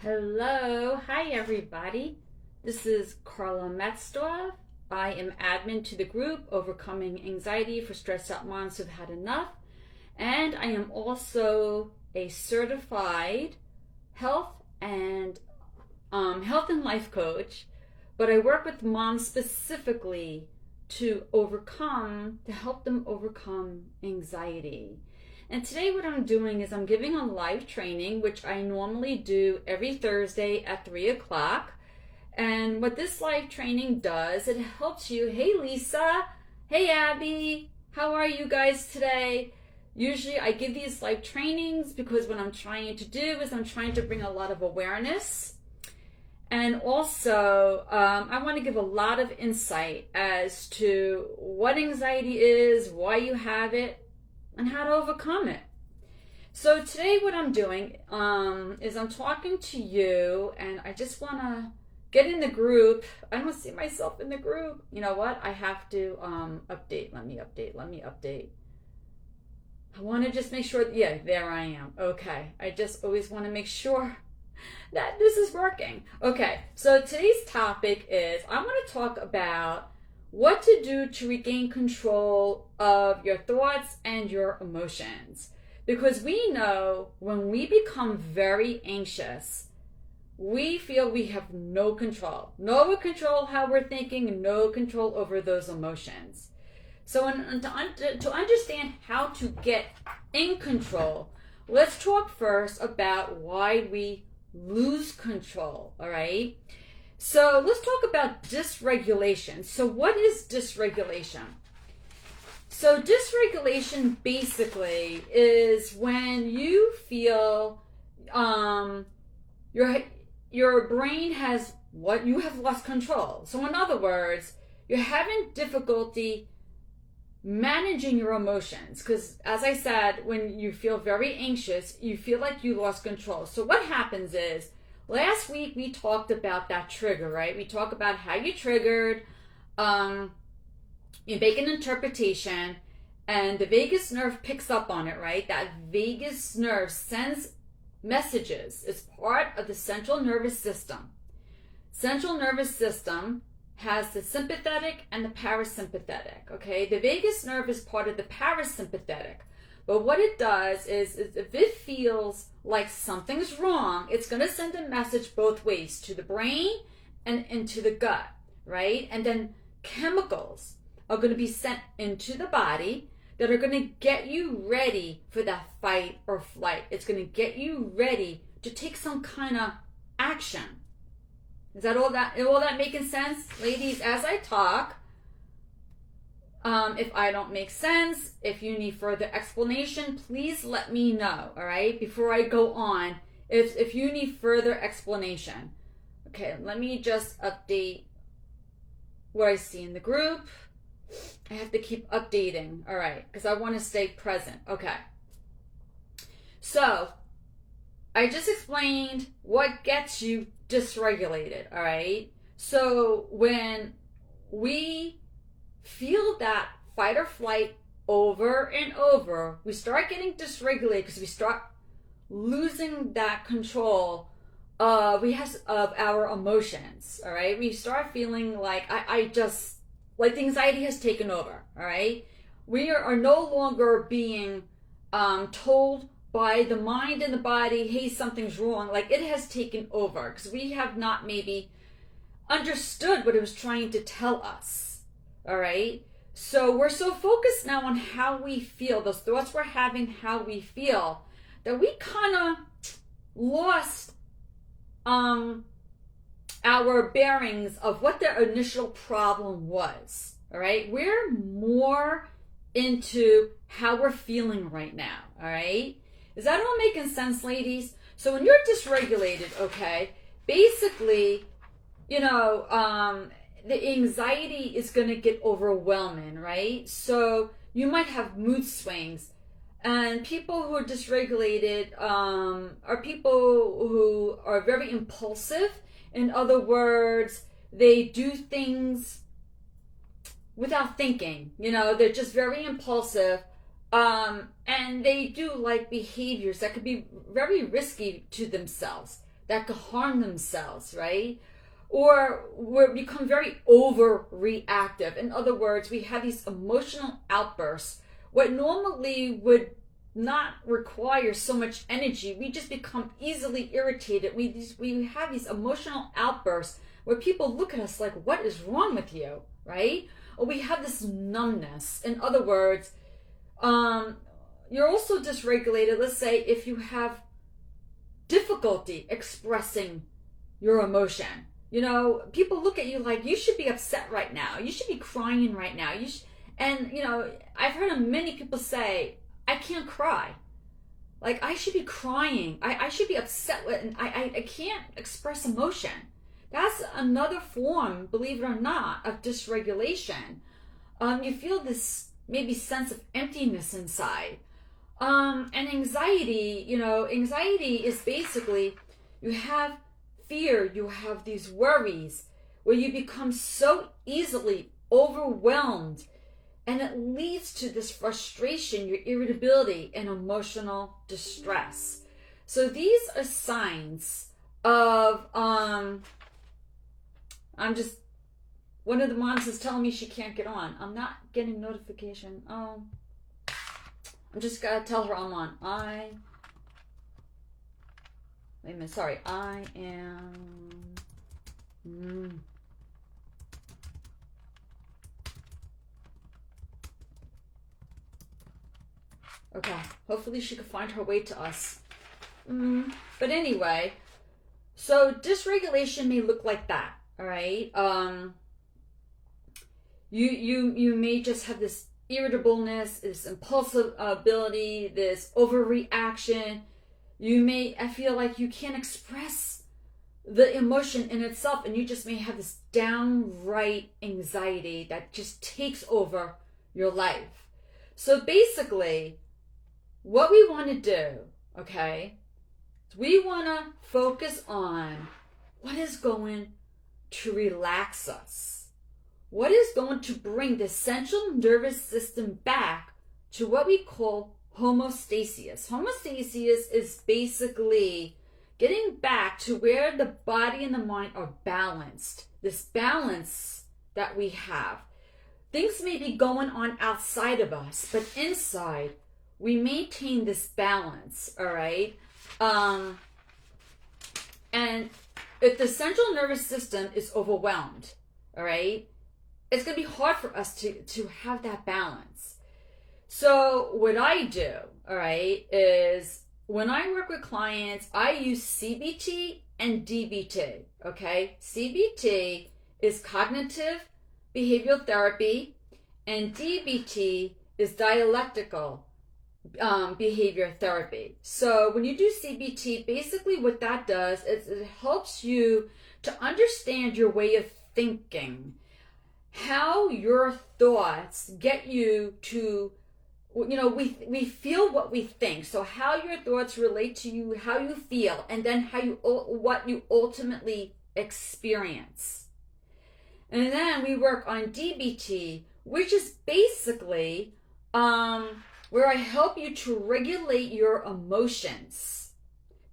Hello, hi everybody. This is Carla Metzdorf. I am admin to the group Overcoming Anxiety for Stressed Out Moms Who've Had Enough, and I am also a certified health and life coach. But I work with moms specifically to help them overcome anxiety. And today what I'm doing is I'm giving a live training, which I normally do every Thursday at 3 o'clock. And what this live training does, it helps you. Hey Lisa, hey Abby, how are you guys today? Usually I give these live trainings because what I'm trying to do is I'm trying to bring a lot of awareness. And also, I want to give a lot of insight as to what anxiety is, why you have it, and how to overcome it. So today what I'm doing is I'm talking to you, and I just want to get in the group. I don't see myself in the group. You know what? I have to update. Let me update. I want to just make sure, yeah, there I am. Okay. I just always want to make sure that this is working. Okay, so today's topic is I want to talk about what to do to regain control of your thoughts and your emotions. Because we know when we become very anxious, we feel we have no control. No control how we're thinking, no control over those emotions. So to understand how to get in control, let's talk first about why we lose control, all right? So let's talk about dysregulation. So what is dysregulation? So dysregulation basically is when you feel your brain has you have lost control. So in other words, you're having difficulty managing your emotions because, as I said, when you feel very anxious, you feel like you lost control. So what happens is, last week we talked about that trigger, right? We talked about how you triggered, you make an interpretation, and the vagus nerve picks up on it, right? That vagus nerve sends messages. It's part of the central nervous system. Central nervous system has the sympathetic and the parasympathetic, okay? The vagus nerve is part of the parasympathetic. But what it does is if it feels like something's wrong, it's going to send a message both ways, to the brain and into the gut, right? And then chemicals are going to be sent into the body that are going to get you ready for that fight or flight. It's going to get you ready to take some kind of action. Is that all that making sense? Ladies, as I talk, if I don't make sense, if you need further explanation, please let me know, all right? Before I go on, if you need further explanation. Okay, let me just update what I see in the group. I have to keep updating, all right, because I want to stay present. Okay. So, I just explained what gets you dysregulated, all right? So, when we feel that fight or flight over and over, we start getting dysregulated because we start losing that control of our emotions, all right? We start feeling like like the anxiety has taken over, all right? We are no longer being told by the mind and the body, hey, something's wrong. Like, it has taken over because we have not maybe understood what it was trying to tell us. All right. So we're so focused now on how we feel, those thoughts we're having, how we feel, that we kind of lost our bearings of what the initial problem was. All right. We're more into how we're feeling right now. All right. Is that all making sense, ladies? So when you're dysregulated, okay, basically, the anxiety is going to get overwhelming, right? So you might have mood swings. And people who are dysregulated are people who are very impulsive. In other words, they do things without thinking. They're just very impulsive. And they do like behaviors that could be very risky to themselves. that could harm themselves, right? Or we become very overreactive. In other words, we have these emotional outbursts. What normally would not require so much energy, we just become easily irritated. We have these emotional outbursts where people look at us like, what is wrong with you, right? Or we have this numbness. In other words, you're also dysregulated. Let's say if you have difficulty expressing your emotion. People look at you like, you should be upset right now. You should be crying right now. And I've heard many people say, I can't cry. Like, I should be crying. I should be upset with, and I can't express emotion. That's another form, believe it or not, of dysregulation. You feel this maybe sense of emptiness inside. And anxiety, anxiety is basically, you have fear, you have these worries where you become so easily overwhelmed, and it leads to this frustration, your irritability, and emotional distress. So these are signs of, one of the moms is telling me she can't get on. I'm not getting notification. I'm just gonna tell her I'm on. Wait a minute, sorry. I am... Okay, hopefully she can find her way to us. But anyway, so dysregulation may look like that, all right? You may just have this irritableness, this impulsive ability, this overreaction. I feel like you can't express the emotion in itself, and you just may have this downright anxiety that just takes over your life. So basically, what we want to do, okay, is we want to focus on what is going to relax us. What is going to bring the central nervous system back to what we call homeostasis. Homeostasis is basically getting back to where the body and the mind are balanced. This balance that we have. Things may be going on outside of us, but inside we maintain this balance, all right? And if the central nervous system is overwhelmed, all right, it's going to be hard for us to have that balance. So what I do, all right, is when I work with clients, I use CBT and DBT, okay? CBT is cognitive behavioral therapy, and DBT is dialectical behavior therapy. So when you do CBT, basically what that does is it helps you to understand your way of thinking, how your thoughts get you to, we feel what we think. So how your thoughts relate to you, how you feel, and then what you ultimately experience. And then we work on DBT, which is basically where I help you to regulate your emotions.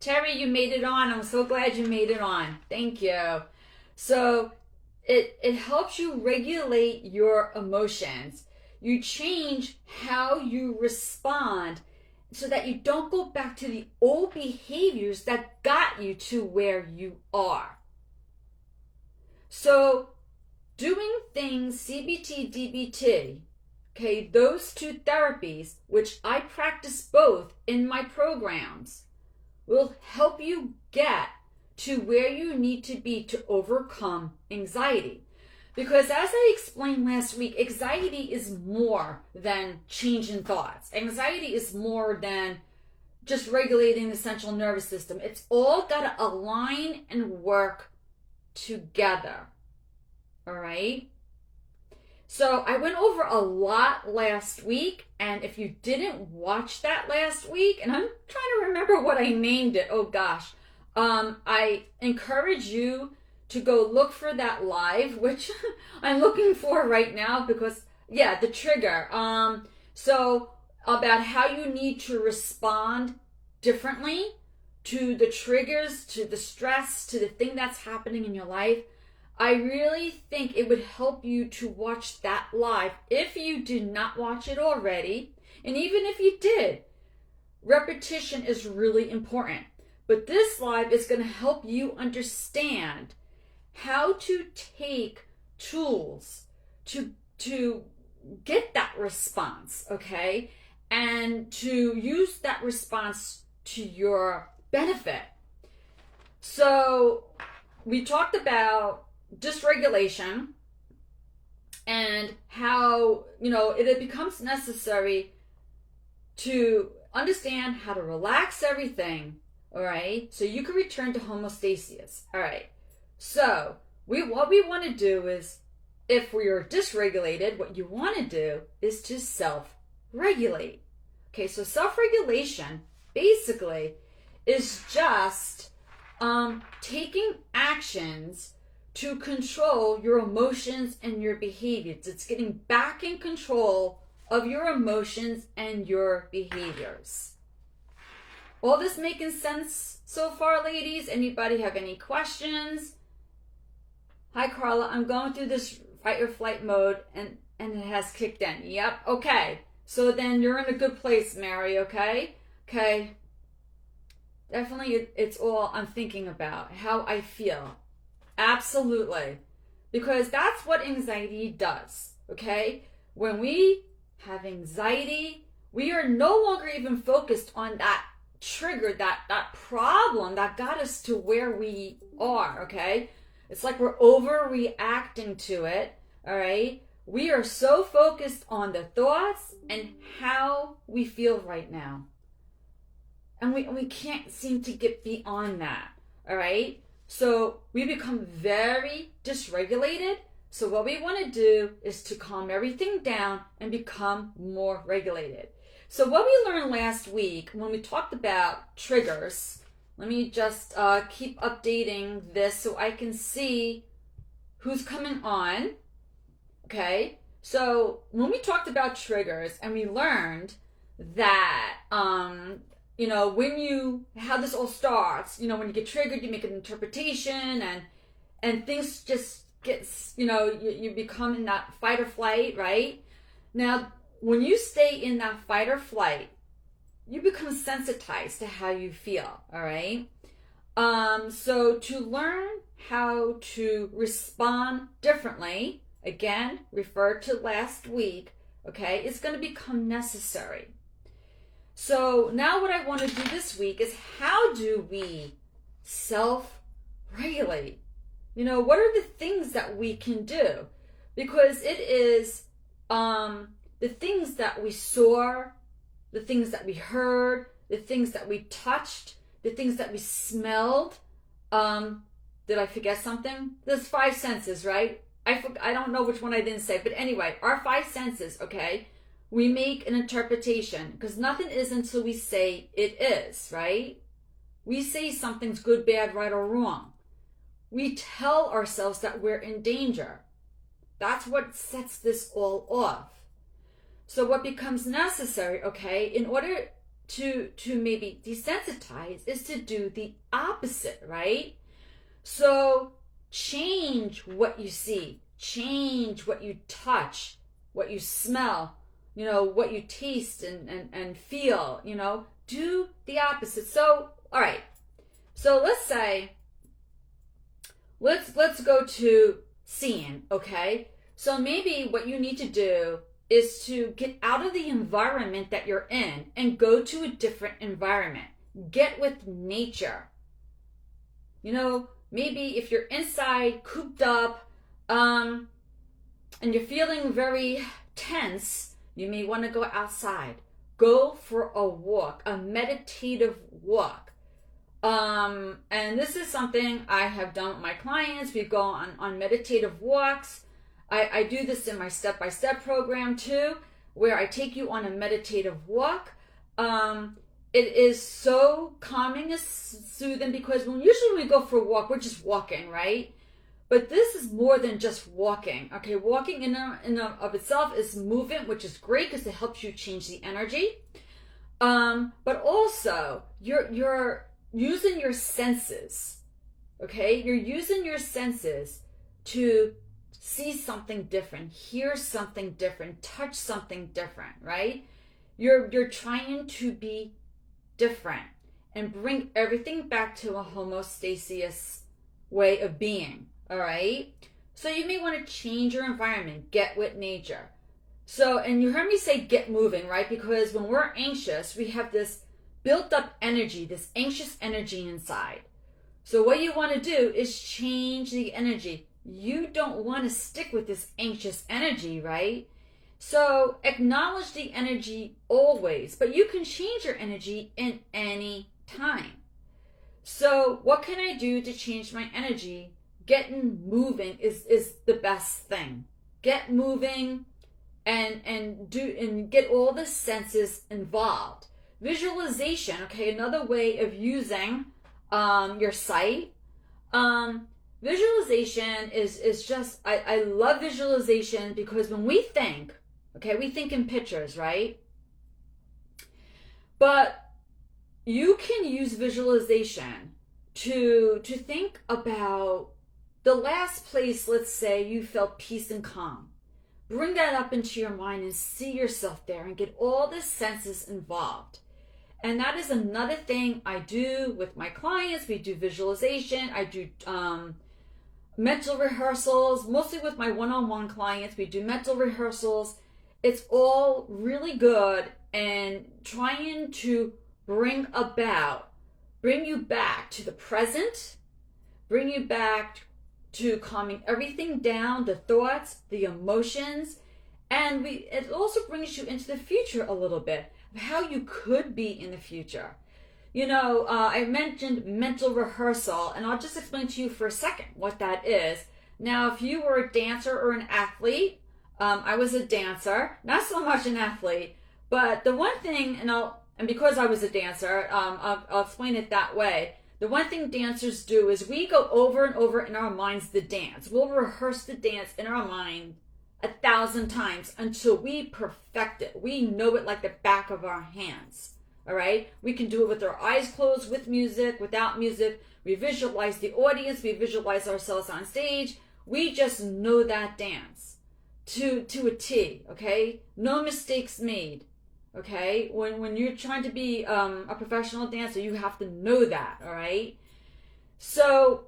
Terry, you made it on. I'm so glad you made it on. Thank you. So it helps you regulate your emotions. You change how you respond so that you don't go back to the old behaviors that got you to where you are. So doing things CBT, DBT, okay, those two therapies, which I practice both in my programs, will help you get to where you need to be to overcome anxiety. Because as I explained last week, anxiety is more than changing thoughts. Anxiety is more than just regulating the central nervous system. It's all got to align and work together. All right? So I went over a lot last week, and if you didn't watch that last week, and I'm trying to remember what I named it, oh gosh, I encourage you to go look for that live, which I'm looking for right now because, yeah, the trigger. So about how you need to respond differently to the triggers, to the stress, to the thing that's happening in your life, I really think it would help you to watch that live if you did not watch it already. And even if you did, repetition is really important. But this live is going to help you understand how to take tools to get that response, okay? And to use that response to your benefit. So we talked about dysregulation and how, it becomes necessary to understand how to relax everything, all right? So you can return to homeostasis, all right? So what we want to do is, if we are dysregulated, what you want to do is to self-regulate. Okay, so self-regulation basically is just taking actions to control your emotions and your behaviors. It's getting back in control of your emotions and your behaviors. All this making sense so far, ladies? Anybody have any questions? Hi, Carla. I'm going through this fight or flight mode and it has kicked in. Yep. Okay. So then you're in a good place, Mary. Okay. Okay. Definitely it's all I'm thinking about, how I feel. Absolutely. Because that's what anxiety does. Okay. When we have anxiety, we are no longer even focused on that trigger, that problem that got us to where we are. Okay. It's like we're overreacting to it, all right? We are so focused on the thoughts and how we feel right now. And we can't seem to get beyond that, all right? So we become very dysregulated. So what we want to do is to calm everything down and become more regulated. So what we learned last week when we talked about triggers, let me just keep updating this so I can see who's coming on. Okay, so when we talked about triggers and we learned that, how this all starts, when you get triggered, you make an interpretation and things just gets, you become in that fight or flight, right? Now, when you stay in that fight or flight, you become sensitized to how you feel, all right? So to learn how to respond differently, again, refer to last week, okay, it's going to become necessary. So now what I want to do this week is, how do we self-regulate? What are the things that we can do? Because it is the things that we saw, the things that we heard, the things that we touched, the things that we smelled. Did I forget something? There's 5 senses, right? I don't know which one I didn't say, but anyway, our 5 senses, okay? We make an interpretation because nothing is until we say it is, right? We say something's good, bad, right, or wrong. We tell ourselves that we're in danger. That's what sets this all off. So what becomes necessary, okay, in order to maybe desensitize is to do the opposite, right? So change what you see, change what you touch, what you smell, what you taste and feel, do the opposite. So, all right. So let's say, let's go to seeing, okay? So maybe what you need to do is to get out of the environment that you're in and go to a different environment. Get with nature. Maybe if you're inside, cooped up, and you're feeling very tense, you may want to go outside. Go for a walk, a meditative walk. And this is something I have done with my clients. We go on meditative walks. I do this in my step-by-step program too, where I take you on a meditative walk. It is so calming and soothing because usually when we go for a walk, we're just walking, right? But this is more than just walking. Okay, walking in and of itself is movement, which is great because it helps you change the energy. But also you're using your senses, okay? You're using your senses to see something different, hear something different, touch something different, right? You're trying to be different and bring everything back to a homeostasis way of being, all right? So you may want to change your environment, get with nature. So, and you heard me say get moving, right? Because when we're anxious, we have this built up energy, this anxious energy inside. So what you want to do is change the energy. You don't want to stick with this anxious energy, right? So acknowledge the energy always, but you can change your energy in any time. So what can I do to change my energy? Getting moving is the best thing. Get moving and get all the senses involved. Visualization, okay, another way of using your sight. Visualization is just, I love visualization because when we think, okay, we think in pictures, right? But you can use visualization to think about the last place, let's say, you felt peace and calm. Bring that up into your mind and see yourself there and get all the senses involved. And that is another thing I do with my clients. We do visualization. I do mental rehearsals, mostly with my one-on-one clients. We do mental rehearsals. It's all really good and trying to bring you back to the present, bring you back to calming everything down, the thoughts, the emotions, and it also brings you into the future a little bit of how you could be in the future. You know, I mentioned mental rehearsal, and I'll just explain to you for a second what that is. Now, if you were a dancer or an athlete, I was a dancer, not so much an athlete, but the one thing, and because I was a dancer, I'll explain it that way. The one thing dancers do is we go over and over in our minds the dance. We'll rehearse the dance in our mind 1,000 times until we perfect it. We know it like the back of our hands. All right? We can do it with our eyes closed, with music, without music. We visualize the audience. We visualize ourselves on stage. We just know that dance to a T, okay? No mistakes made. Okay, when you're trying to be a professional dancer, you have to know that, all right? So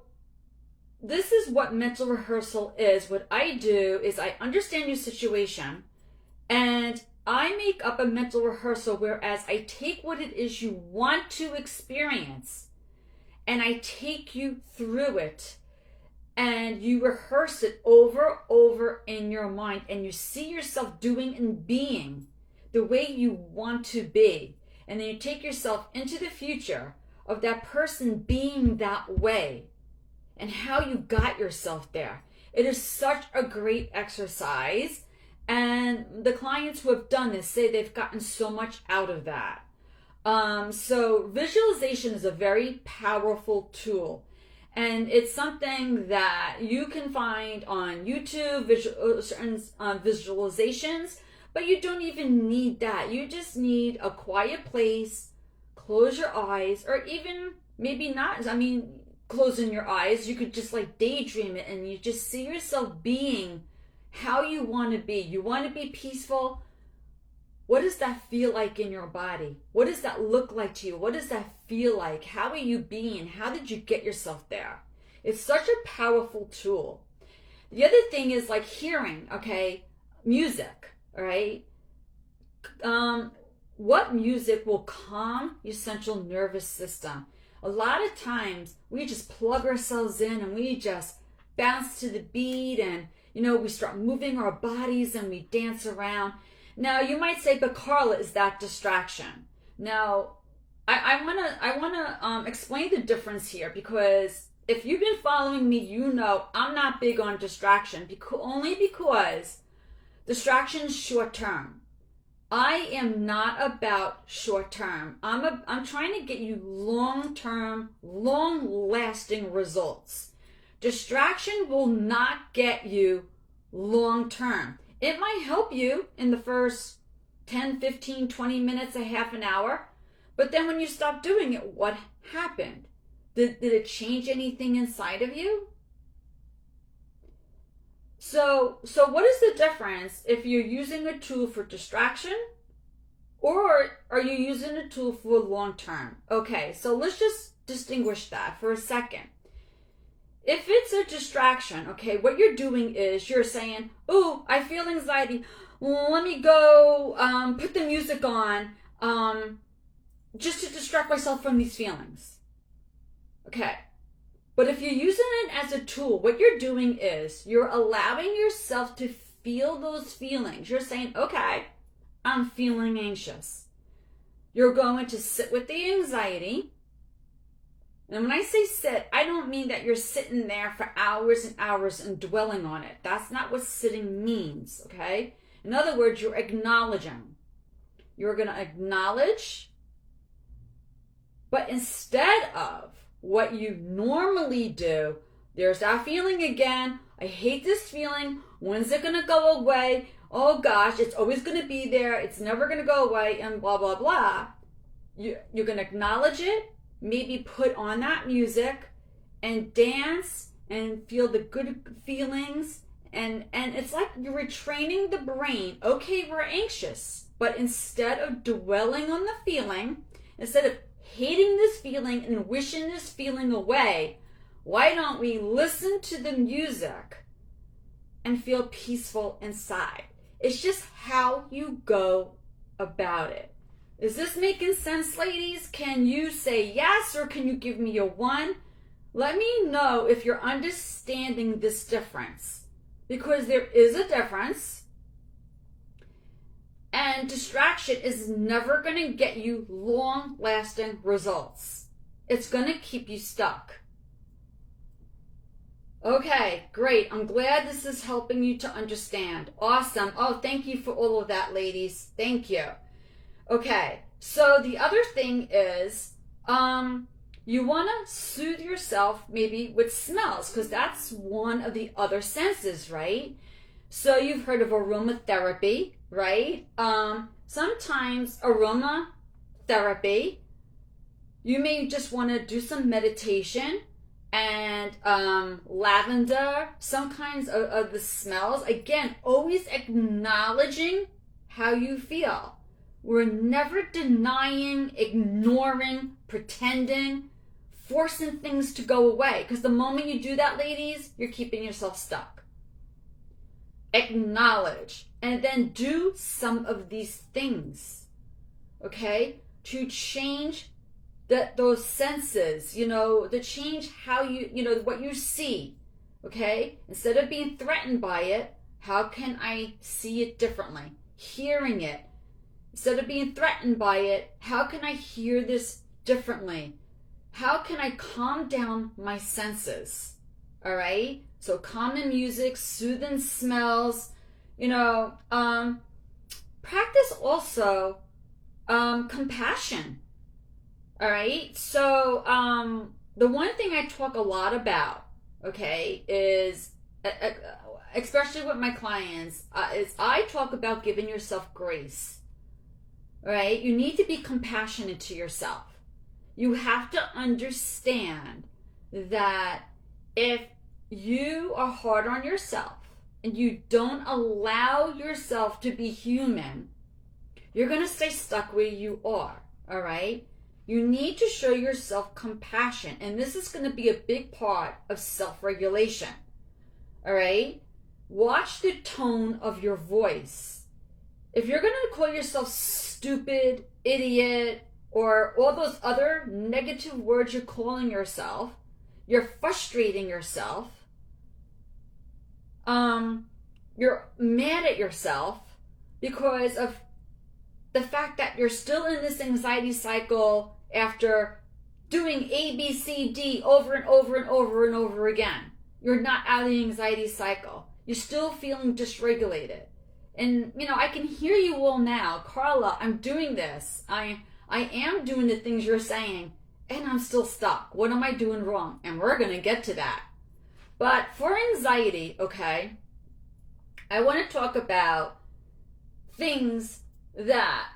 this is what mental rehearsal is. What I do is I understand your situation and I make up a mental rehearsal, whereas I take what it is you want to experience and I take you through it and you rehearse it over in your mind and you see yourself doing and being the way you want to be. And then you take yourself into the future of that person being that way and how you got yourself there. It is such a great exercise. And the clients who have done this say they've gotten so much out of that. So visualization is a very powerful tool. And it's something that you can find on YouTube, certain visualizations. But you don't even need that. You just need a quiet place, close your eyes, or even maybe not. I mean, closing your eyes, you could just like daydream it and you just see yourself being how you want to be. You want to be peaceful. What does that feel like in your body? What does that look like to you? What does that feel like? How are you being? How did you get yourself there? It's such a powerful tool. The other thing is like hearing, okay, music. All right. What music will calm your central nervous system? A lot of times we just plug ourselves in and we just bounce to the beat and, you know, we start moving our bodies and we dance around. Now you might say, but Carla, is that distraction? Now, I wanna explain the difference here because if you've been following me, you know I'm not big on distraction only because distraction is short term. I am not about short term. I'm trying to get you long term, long lasting results. Distraction will not get you long term. It might help you in the first 10, 15, 20 minutes, a half an hour. But then when you stop doing it, what happened? Did it change anything inside of you? So what is the difference if you're using a tool for distraction, or are you using a tool for long term? Okay, so let's just distinguish that for a second. If it's a distraction, okay, what you're doing is you're saying, oh, I feel anxiety. Let me go put the music on just to distract myself from these feelings. Okay. But if you're using it as a tool, what you're doing is you're allowing yourself to feel those feelings. You're saying, okay, I'm feeling anxious. You're going to sit with the anxiety. And when I say sit, I don't mean that you're sitting there for hours and hours and dwelling on it. That's not what sitting means, okay? In other words, you're acknowledging. You're going to acknowledge, but instead of what you normally do, there's that feeling again. I hate this feeling. When's it going to go away? Oh gosh, it's always going to be there. It's never going to go away, and blah, blah, blah. You're going to acknowledge it, maybe put on that music and dance and feel the good feelings. And it's like you're retraining the brain. Okay, we're anxious, but instead of dwelling on the feeling, instead of hating this feeling and wishing this feeling away, why don't we listen to the music and feel peaceful inside? It's just how you go about it. Is this making sense, ladies? Can you say yes, or can you give me a 1? Let me know if you're understanding this difference, because there is a difference. And distraction is never going to get you long-lasting results. It's going to keep you stuck. Okay, great. I'm glad this is helping you to understand. Awesome. Oh, thank you for all of that, ladies. Thank you. Okay, so the other thing is you want to soothe yourself maybe with smells, because that's one of the other senses, right? So you've heard of aromatherapy, right? Sometimes aromatherapy, you may just want to do some meditation and lavender, some kinds of the smells. Again, always acknowledging how you feel. We're never denying, ignoring, pretending, forcing things to go away. Because the moment you do that, ladies, you're keeping yourself stuck. Acknowledge, and then do some of these things, okay, to change those senses, to change how what you see, okay? Instead of being threatened by it, how can I see it differently? Hearing it. Instead of being threatened by it, how can I hear this differently? How can I calm down my senses? All right? So calming music, soothing smells, practice also compassion. All right? So the one thing I talk a lot about, okay, is, especially with my clients, is I talk about giving yourself grace. All right? You need to be compassionate to yourself. You have to understand that if you are hard on yourself and you don't allow yourself to be human, you're going to stay stuck where you are, all right? You need to show yourself compassion, and this is going to be a big part of self-regulation, all right? Watch the tone of your voice. If you're going to call yourself stupid, idiot, or all those other negative words you're calling yourself, you're frustrating yourself, you're mad at yourself because of the fact that you're still in this anxiety cycle after doing A, B, C, D over and over and over and over again. You're not out of the anxiety cycle. You're still feeling dysregulated. And, I can hear you all now. Carla, I'm doing this. I am doing the things you're saying, and I'm still stuck. What am I doing wrong? And we're going to get to that. But for anxiety, okay, I want to talk about things that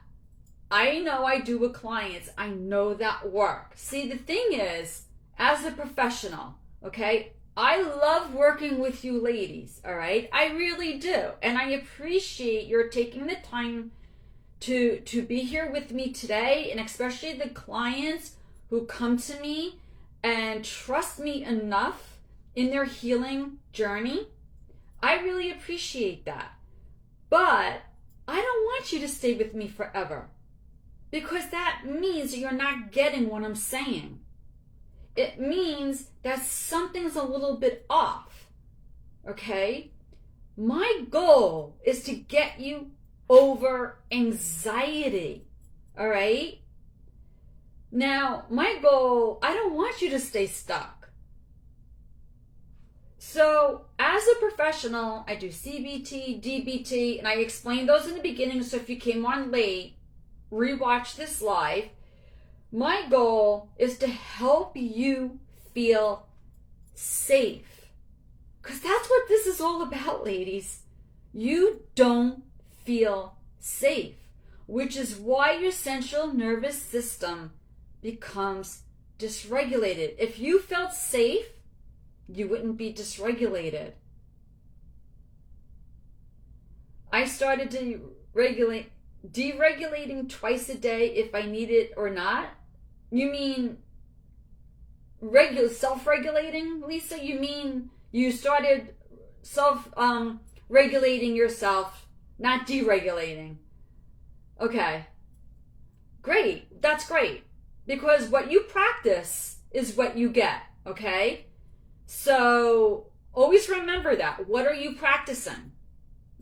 I know I do with clients. I know that work. See, the thing is, as a professional, okay, I love working with you ladies, all right? I really do. And I appreciate your taking the time to be here with me today, and especially the clients who come to me and trust me enough in their healing journey. I really appreciate that. But I don't want you to stay with me forever, because that means that you're not getting what I'm saying. It means that something's a little bit off, okay? My goal is to get you over anxiety, all right? Now, my goal, I don't want you to stay stuck. So, as a professional, I do CBT, DBT, and I explained those in the beginning, so if you came on late, rewatch this live. My goal is to help you feel safe. Because that's what this is all about, ladies. You don't feel safe, which is why your central nervous system becomes dysregulated. If you felt safe, you wouldn't be dysregulated. I started deregulating twice a day if I need it or not. You mean self-regulating, Lisa? You mean you started regulating yourself, not deregulating? Okay. Great. That's great. Because what you practice is what you get, okay? So always remember that. What are you practicing?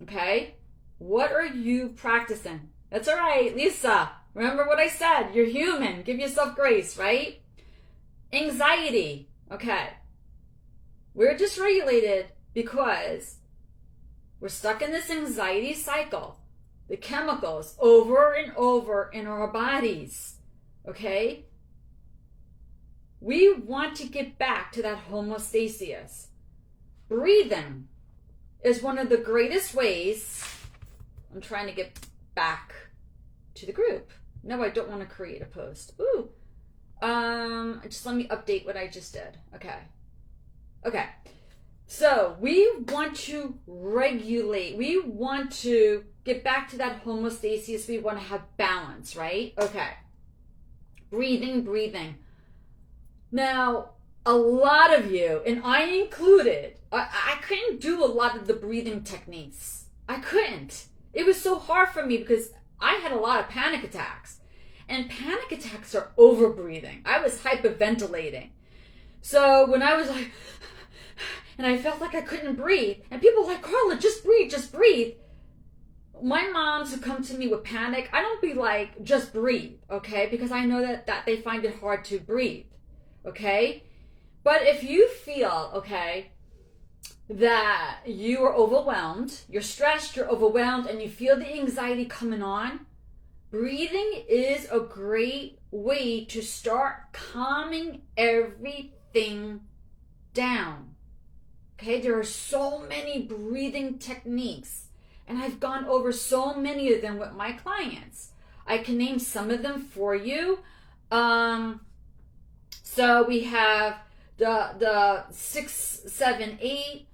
Okay? What are you practicing? That's all right, Lisa. Remember what I said. You're human. Give yourself grace, right? Anxiety. Okay. We're dysregulated because we're stuck in this anxiety cycle. The chemicals over and over in our bodies. Okay? We want to get back to that homeostasis. Breathing is one of the greatest ways. I'm trying to get back to the group. No, I don't want to create a post. Ooh. Just let me update what I just did. Okay. So we want to regulate. We want to get back to that homeostasis. We want to have balance, right? Okay. Breathing. Now, a lot of you, and I included, I couldn't do a lot of the breathing techniques. I couldn't. It was so hard for me because I had a lot of panic attacks. And panic attacks are over breathing. I was hyperventilating. So when I was like, and I felt like I couldn't breathe, and people were like, Carla, just breathe. My moms who come to me with panic, I don't be like, just breathe, okay? Because I know that they find it hard to breathe, okay? But if you feel, okay, that you are overwhelmed, you're stressed, you're overwhelmed, and you feel the anxiety coming on, breathing is a great way to start calming everything down. Okay, there are so many breathing techniques, and I've gone over so many of them with my clients. I can name some of them for you. So we have the 6-7-8.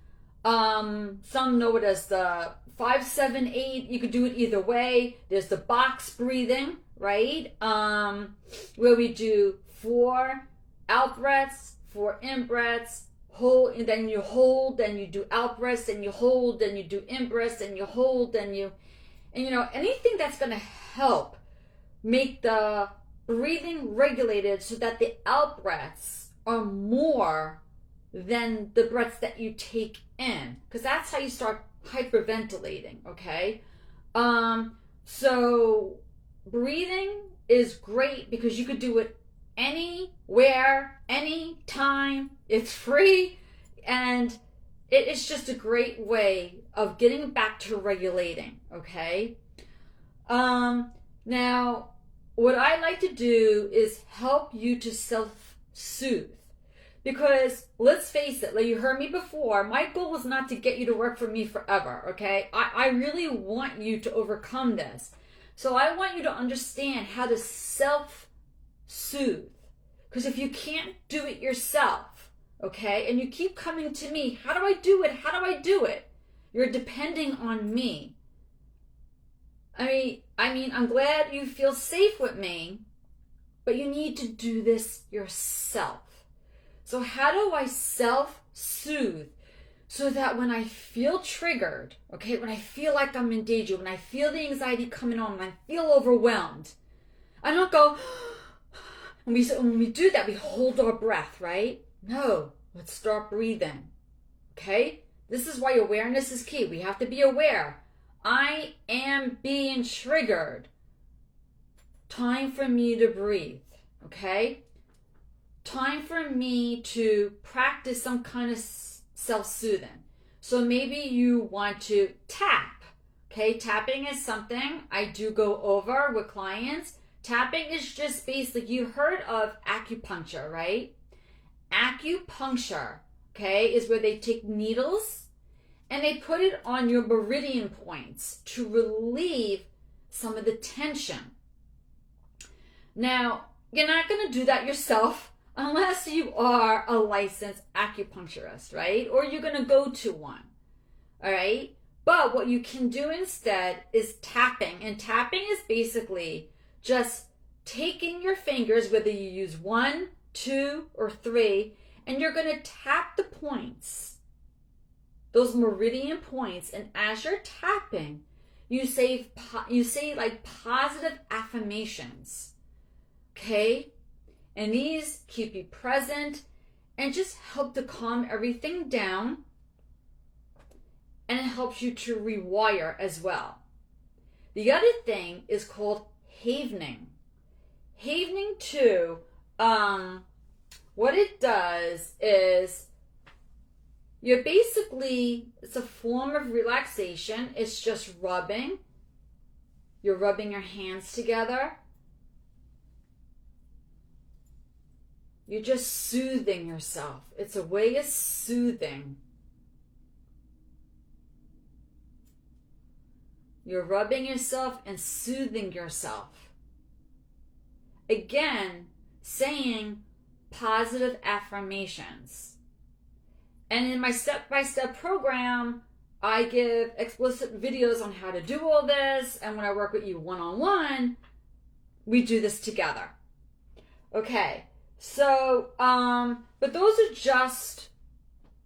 Some know it as the 5-7-8. You could do it either way. There's the box breathing, right? Where we do 4 out breaths, 4 in breaths, hold, and then you hold, then you do out breaths, then you hold, then you do in breaths, then you hold, and you know, anything that's going to help make the breathing regulated so that the out breaths are more than the breaths that you take in, because that's how you start hyperventilating, okay? So breathing is great because you could do it anywhere, anytime. It's free, and it's just a great way of getting back to regulating, okay? Now, what I like to do is help you to self-soothe. Because let's face it, like you heard me before, my goal is not to get you to work for me forever, okay? I really want you to overcome this. So I want you to understand how to self-soothe. Because if you can't do it yourself, okay, and you keep coming to me, how do I do it? How do I do it? You're depending on me. I mean, I'm glad you feel safe with me, but you need to do this yourself. So how do I self-soothe so that when I feel triggered, okay, when I feel like I'm in danger, when I feel the anxiety coming on, when I feel overwhelmed, I don't go, when we do that, we hold our breath, right? No, let's start breathing, okay? This is why awareness is key. We have to be aware. I am being triggered. Time for me to breathe, okay? Time for me to practice some kind of self-soothing. So maybe you want to tap, okay? Tapping is something I do go over with clients. Tapping is just basically, you heard of acupuncture, right? Acupuncture, okay, is where they take needles and they put it on your meridian points to relieve some of the tension. Now, you're not going to do that yourself unless you are a licensed acupuncturist, right? Or you're going to go to one, all right? But what you can do instead is tapping. And tapping is basically just taking your fingers, whether you use 1, 2, or 3, and you're going to tap the points, those meridian points. And as you're tapping, you say like positive affirmations, okay? And these keep you present and just help to calm everything down. And it helps you to rewire as well. The other thing is called havening. Havening too, what it does is it's a form of relaxation. It's just rubbing. You're rubbing your hands together. You're just soothing yourself. It's a way of soothing. You're rubbing yourself and soothing yourself. Again, saying positive affirmations. And in my step-by-step program, I give explicit videos on how to do all this. And when I work with you one-on-one, we do this together. Okay, so, but those are just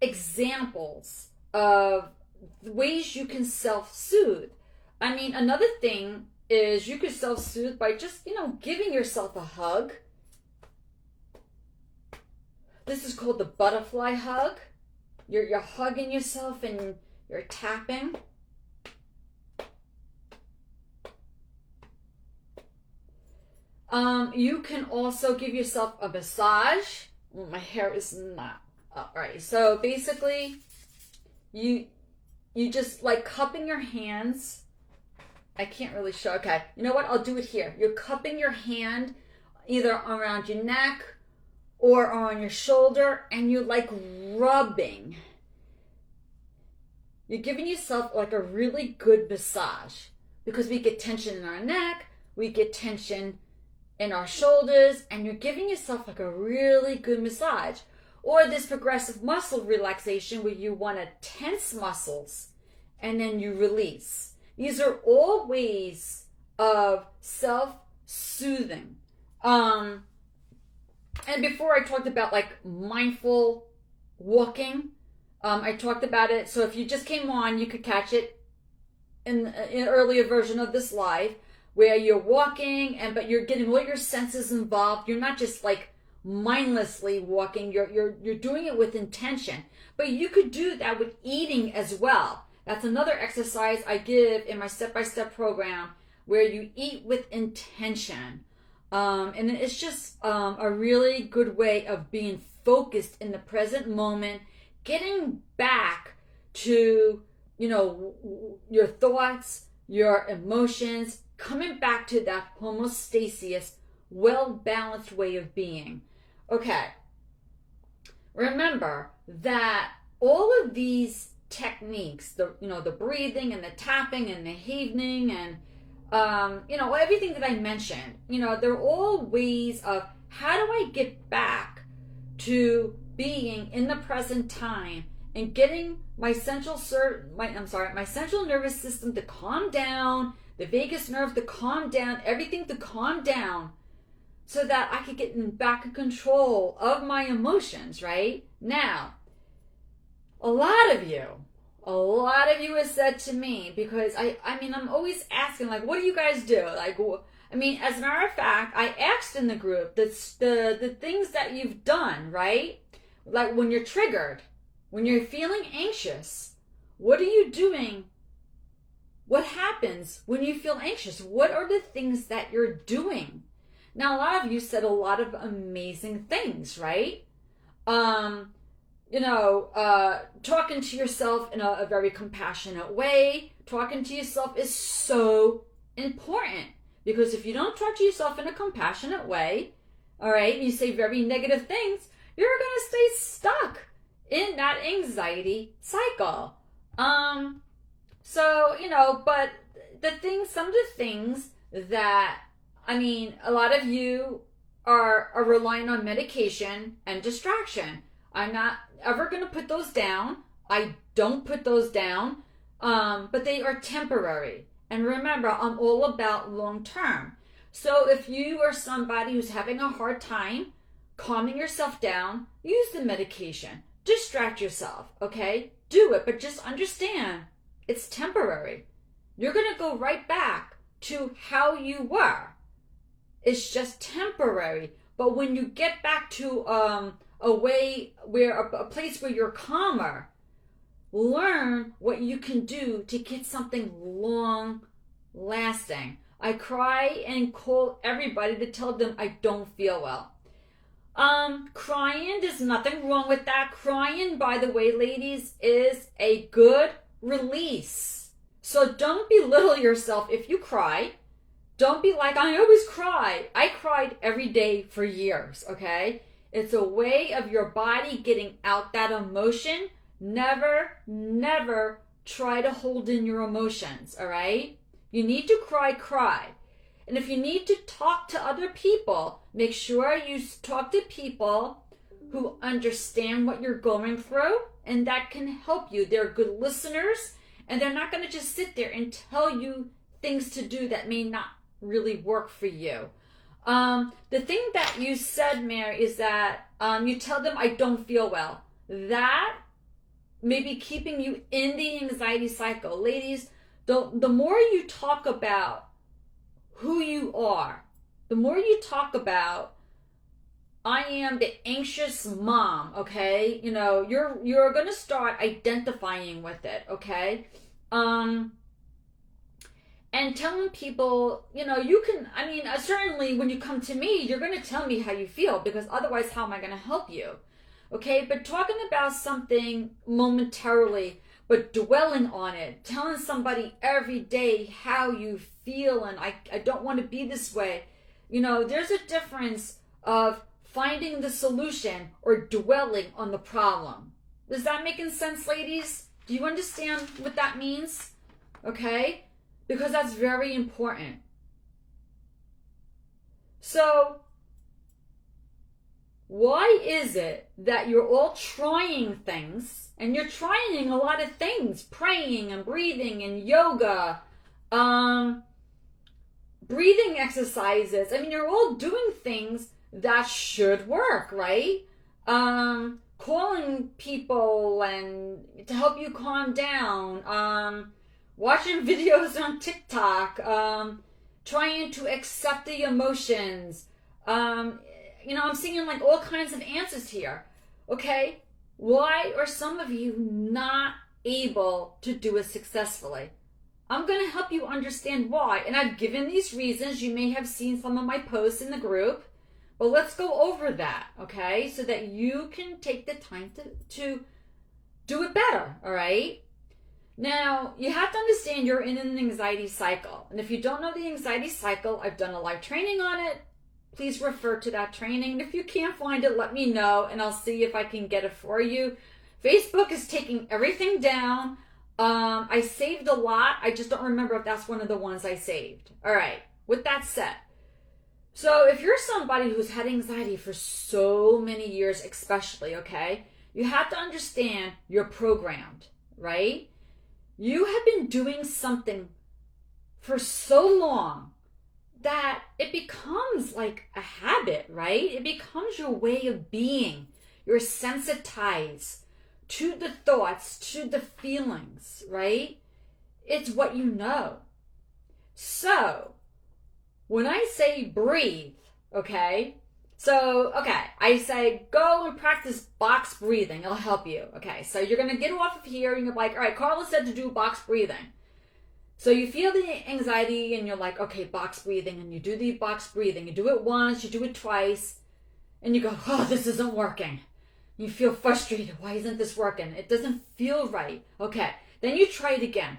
examples of ways you can self-soothe. I mean, another thing is you could self-soothe by just, giving yourself a hug. This is called the butterfly hug. You're hugging yourself and you're tapping. You can also give yourself a massage. Well, my hair is not up. All right. So basically, you just like cupping your hands. I can't really show. Okay. You know what? I'll do it here. You're cupping your hand either around your neck or on your shoulder, and you're like rubbing. You're giving yourself like a really good massage, because we get tension in our neck, we get tension in our shoulders, and you're giving yourself like a really good massage. Or this progressive muscle relaxation where you want to tense muscles and then you release. These are all ways of self-soothing. And before I talked about like mindful walking, I talked about it. So if you just came on, you could catch it in an earlier version of this live, where you're walking but you're getting all your senses involved. You're not just like mindlessly walking. You're doing it with intention. But you could do that with eating as well. That's another exercise I give in my step-by-step program, where you eat with intention. And it's just a really good way of being focused in the present moment, getting back to, your thoughts, your emotions, coming back to that homeostasis, well-balanced way of being. Okay. Remember that all of these techniques, the breathing and the tapping and the havening and everything that I mentioned, they're all ways of how do I get back to being in the present time and getting my central nervous system to calm down, the vagus nerve to calm down, everything to calm down, so that I could get back in control of my emotions, right? Now, a lot of you have said to me, because I'm always asking, like, what do you guys do? Like, as a matter of fact, I asked in the group the things that you've done, right? Like when you're triggered, when you're feeling anxious, what are you doing? What happens when you feel anxious? What are the things that you're doing? Now, a lot of you said a lot of amazing things, right? Talking to yourself in a very compassionate way. Talking to yourself is so important, because if you don't talk to yourself in a compassionate way, all right, and you say very negative things, you're going to stay stuck in that anxiety cycle. But some of the things that, a lot of you are relying on medication and distraction. I'm not ever going to put those down. I don't put those down, but they are temporary. And remember, I'm all about long term. So if you are somebody who's having a hard time calming yourself down, use the medication. Distract yourself, okay? Do it, but just understand it's temporary. You're going to go right back to how you were. It's just temporary. But when you get back to a place where you're calmer, learn what you can do to get something long lasting. I cry and call everybody to tell them I don't feel well. Crying, there's nothing wrong with that. Crying, by the way, ladies, is a good release. So don't belittle yourself if you cry. Don't be like, I always cry. I cried every day for years, okay? It's a way of your body getting out that emotion. Never, never try to hold in your emotions, all right? You need to cry. And if you need to talk to other people, make sure you talk to people who understand what you're going through and that can help you. They're good listeners, and they're not going to just sit there and tell you things to do that may not really work for you. The thing that you said, Mary, is that you tell them I don't feel well. That may be keeping you in the anxiety cycle. Ladies, the more you talk about who you are, the more you talk about, I am the anxious mom, okay? You're going to start identifying with it, okay? And telling people, you can, certainly when you come to me, you're going to tell me how you feel, because otherwise how am I going to help you? Okay, but talking about something momentarily, but dwelling on it, telling somebody every day how you feel and I don't want to be this way. There's a difference of finding the solution or dwelling on the problem. Does that make sense, ladies? Do you understand what that means? Okay? Because that's very important. So, why is it that you're all trying things, and you're trying a lot of things, praying and breathing and yoga, breathing exercises? You're all doing things that should work, right? Calling people and to help you calm down, watching videos on TikTok, trying to accept the emotions. I'm seeing like all kinds of answers here. Okay, why are some of you not able to do it successfully? I'm going to help you understand why. And I've given these reasons. You may have seen some of my posts in the group. But let's go over that, okay? So that you can take the time to do it better, all right? Now, you have to understand you're in an anxiety cycle. And if you don't know the anxiety cycle, I've done a live training on it. Please refer to that training. And if you can't find it, let me know, and I'll see if I can get it for you. Facebook is taking everything down. I saved a lot. I just don't remember if that's one of the ones I saved. All right. With that said, so if you're somebody who's had anxiety for so many years, especially, okay, you have to understand you're programmed, right? You have been doing something for so long that it becomes like a habit, right? It becomes your way of being. You're sensitized to the thoughts, to the feelings, right? It's what you know. So, when I say breathe, okay? I say go and practice box breathing. It'll help you. Okay, so you're going to get off of here and you're like, all right, Carla said to do box breathing. So you feel the anxiety and you're like, okay, box breathing. And you do the box breathing. You do it once, you do it twice. And you go, oh, this isn't working. You feel frustrated. Why isn't this working? It doesn't feel right. Okay, then you try it again.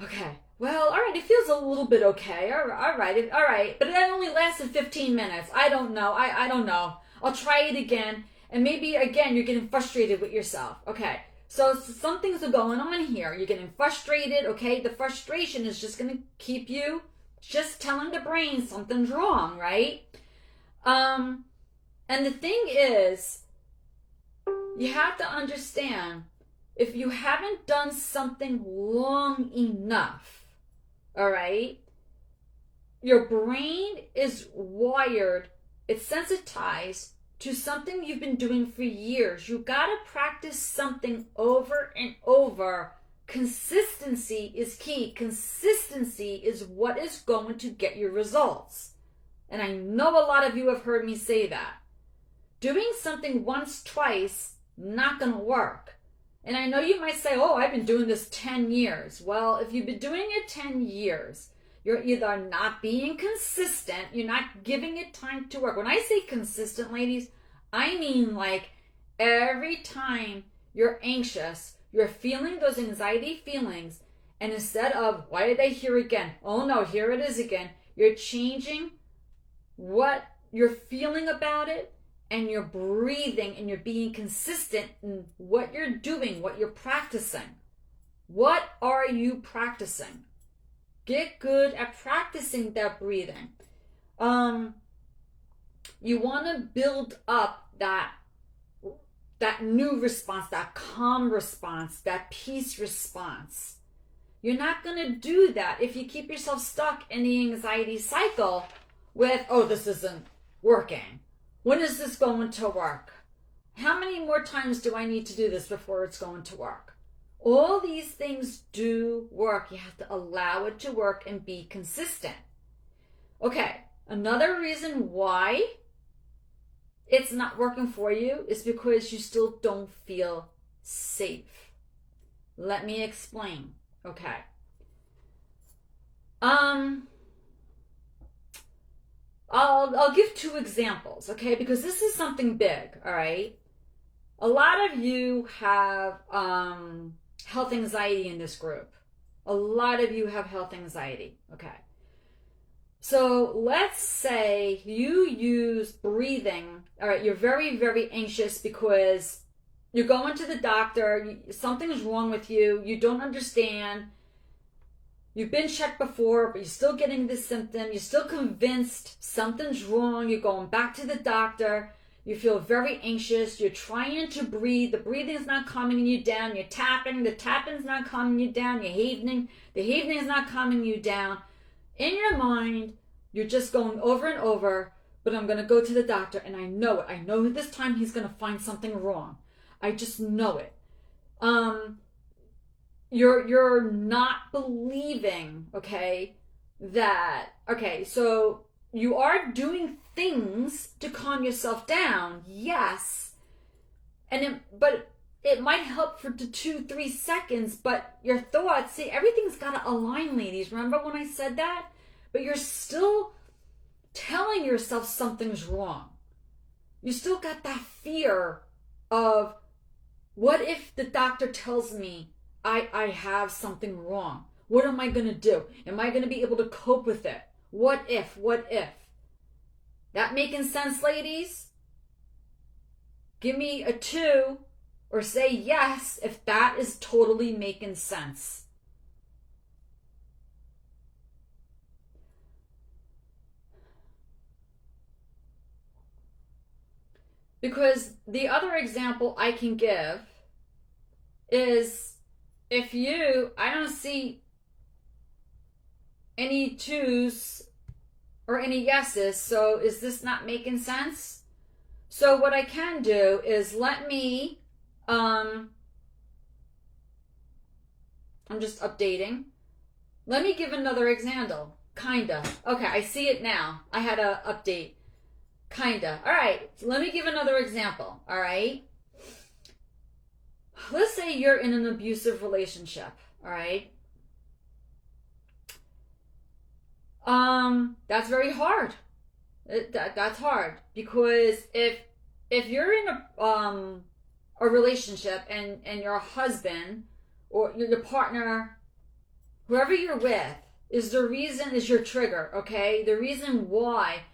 Okay, well, all right, it feels a little bit okay. All right. But it only lasted 15 minutes. I don't know. I don't know. I'll try it again. And maybe, again, you're getting frustrated with yourself. Okay, so some things are going on here. You're getting frustrated, okay? The frustration is just going to keep you just telling the brain something's wrong, right? And the thing is, you have to understand, if you haven't done something long enough, all right, your brain is wired, it's sensitized to something you've been doing for years. You got to practice something over and over. Consistency is key. Consistency is what is going to get you results. And I know a lot of you have heard me say that. Doing something once, twice, not going to work. And I know you might say, oh, I've been doing this 10 years. Well, if you've been doing it 10 years, you're either not being consistent, you're not giving it time to work. When I say consistent, ladies, I mean like every time you're anxious, you're feeling those anxiety feelings, and instead of, why did I hear again? Oh no, here it is again. You're changing what you're feeling about it, and you're breathing, and you're being consistent in what you're doing, what you're practicing. What are you practicing? Get good at practicing that breathing. You want to build up that new response, that calm response, that peace response. You're not going to do that if you keep yourself stuck in the anxiety cycle with, oh, this isn't working. When is this going to work? How many more times do I need to do this before it's going to work? All these things do work. You have to allow it to work and be consistent. Okay, another reason why it's not working for you is because you still don't feel safe. Let me explain. Okay. I'll give two examples, okay? Because this is something big, all right? A lot of you have health anxiety in this group. A lot of you have health anxiety, okay? So let's say you use breathing. All right, you're very, very anxious because you're going to the doctor, something's wrong with you, you don't understand, you've been checked before, but you're still getting this symptom, you're still convinced something's wrong, you're going back to the doctor, you feel very anxious, you're trying to breathe, the breathing's not calming you down, you're tapping, the tapping's not calming you down, you're havening, the havening is not calming you down. In your mind, you're just going over and over, but I'm going to go to the doctor, and I know it. I know this time he's going to find something wrong. I just know it. You're not believing, okay, so you are doing things to calm yourself down, yes, but it might help for 2-3 seconds, but your thoughts, see, everything's got to align, ladies. Remember when I said that? But you're still telling yourself something's wrong. You still got that fear of, what if the doctor tells me I have something wrong? What am I going to do? Am I going to be able to cope with it? What if? That making sense, ladies? Give me a 2 or say yes if that is totally making sense. Because the other example I can give is I don't see any twos or any yeses, so is this not making sense? So what I can do is I'm just updating. Let me give another example. Kinda. Okay, I see it now. I had to update. Kinda. All right, so let me give another example. All right. Let's say you're in an abusive relationship. All right. That's very hard. That's hard because if you're in a relationship and your husband or your partner, whoever you're with, is your trigger. Okay, the reason why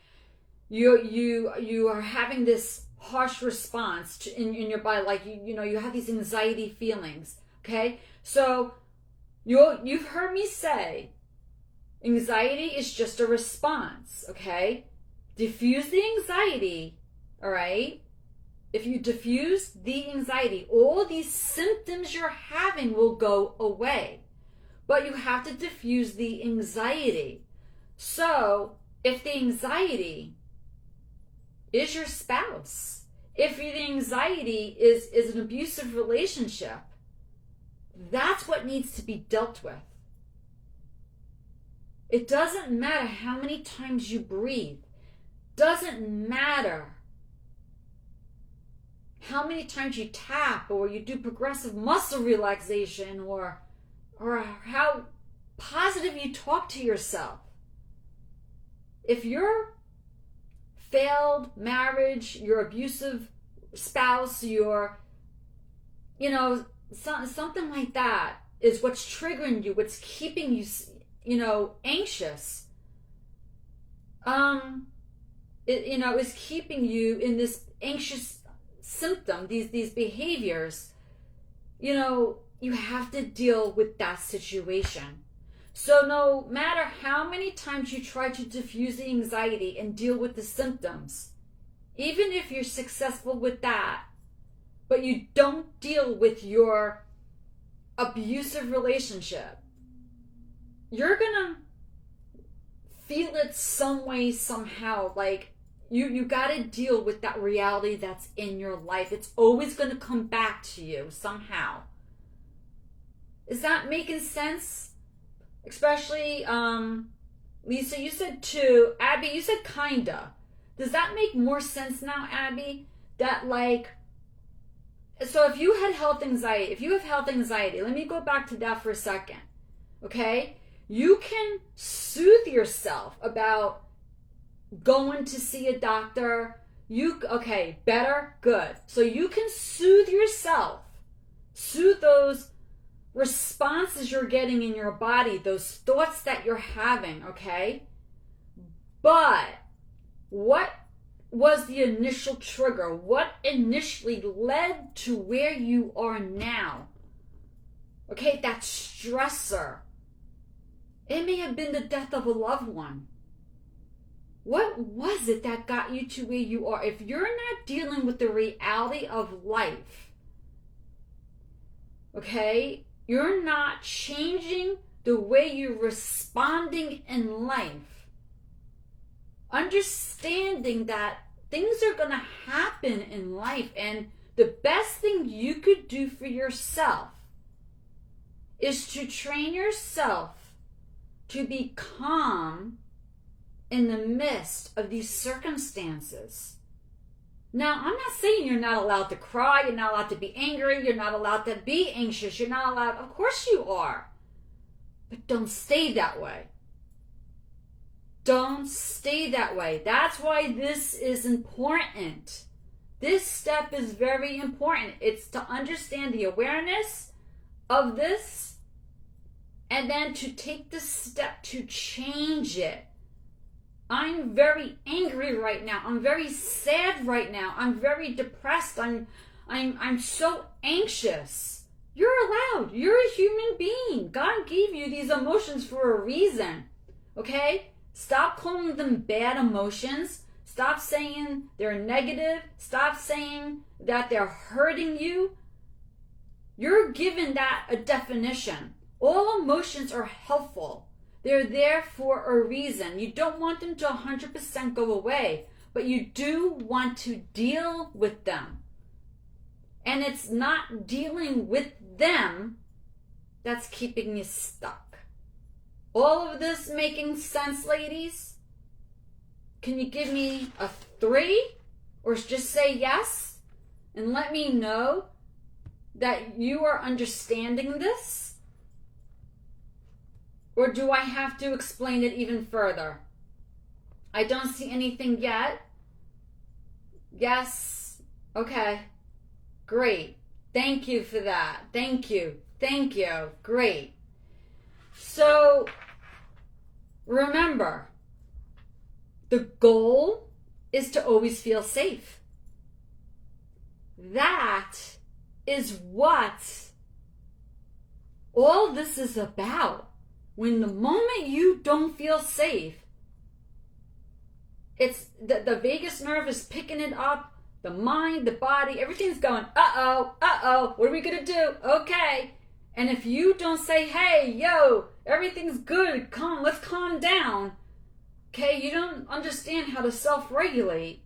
you are having this harsh response in your body, like you have these anxiety feelings. Okay, so you've heard me say anxiety is just a response. Okay, diffuse the anxiety. All right, if you diffuse the anxiety, all these symptoms you're having will go away, but you have to diffuse the anxiety. So if the anxiety is your spouse, if the anxiety is an abusive relationship, that's what needs to be dealt with. It doesn't matter how many times you breathe. Doesn't matter how many times you tap or you do progressive muscle relaxation or how positive you talk to yourself. If your failed marriage, your abusive spouse, something like that is what's triggering you, what's keeping you, anxious. Is keeping you in this anxious symptom, these behaviors. You have to deal with that situation. So no matter how many times you try to diffuse the anxiety and deal with the symptoms, even if you're successful with that, but you don't deal with your abusive relationship, you're gonna feel it some way, somehow. Like you gotta deal with that reality that's in your life. It's always gonna come back to you somehow. Is that making sense? Especially, Lisa, you said two. Abby, you said kinda. Does that make more sense now, Abby? That so if you have health anxiety, let me go back to that for a second. Okay? You can soothe yourself about going to see a doctor. Better? Good. So you can soothe yourself. Soothe those responses you're getting in your body, those thoughts that you're having, okay? But what was the initial trigger? What initially led to where you are now? Okay, that stressor. It may have been the death of a loved one. What was it that got you to where you are? If you're not dealing with the reality of life, okay, you're not changing the way you're responding in life, understanding that things are going to happen in life, and the best thing you could do for yourself is to train yourself to be calm in the midst of these circumstances. Now, I'm not saying you're not allowed to cry, you're not allowed to be angry, you're not allowed to be anxious, you're not allowed, of course you are. But don't stay that way. Don't stay that way. That's why this is important. This step is very important. It's to understand the awareness of this and then to take the step to change it. I'm very angry right now. I'm very sad right now. I'm very depressed. I'm I'm so anxious. You're allowed. You're a human being. God gave you these emotions for a reason. Okay? Stop calling them bad emotions. Stop saying they're negative. Stop saying that they're hurting you. You're given that a definition. All emotions are helpful. They're there for a reason. You don't want them to 100% go away, but you do want to deal with them. And it's not dealing with them that's keeping you stuck. All of this making sense, ladies? Can you give me a 3? Or just say yes and let me know that you are understanding this? Or do I have to explain it even further? I don't see anything yet. Yes. Okay. Great. Thank you for that. Thank you. Thank you. Great. So, remember, the goal is to always feel safe. That is what all this is about. When the moment you don't feel safe, it's the vagus nerve is picking it up, the mind, the body, everything's going, uh-oh, what are we going to do? Okay. And if you don't say, hey, yo, everything's good, let's calm down, okay, you don't understand how to self-regulate.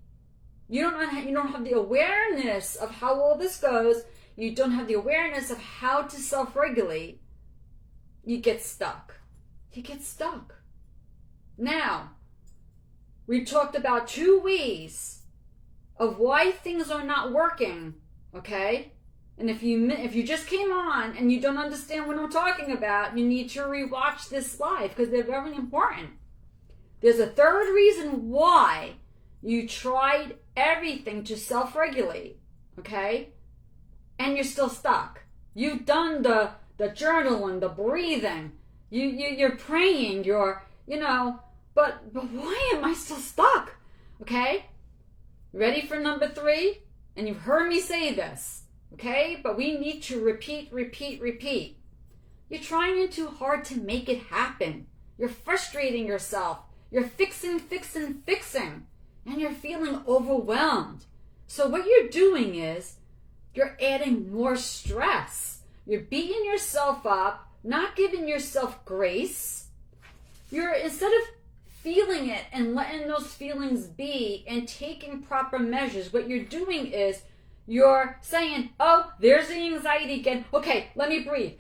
You don't have the awareness of how all this goes. You don't have the awareness of how to self-regulate. You get stuck. Now, we talked about 2 ways of why things are not working, okay? And if you just came on and you don't understand what I'm talking about, you need to rewatch this live because they're very important. There's a 3rd reason why you tried everything to self-regulate, okay? And you're still stuck. You've done the journaling, the breathing. You're praying, but why am I still stuck? Okay? Ready for number 3? And you've heard me say this, okay? But we need to repeat. You're trying too hard to make it happen. You're frustrating yourself. You're fixing. And you're feeling overwhelmed. So what you're doing is you're adding more stress. You're beating yourself up, not giving yourself grace. You're, instead of feeling it and letting those feelings be and taking proper measures, what you're doing is you're saying, oh, there's the anxiety again. Okay, let me breathe.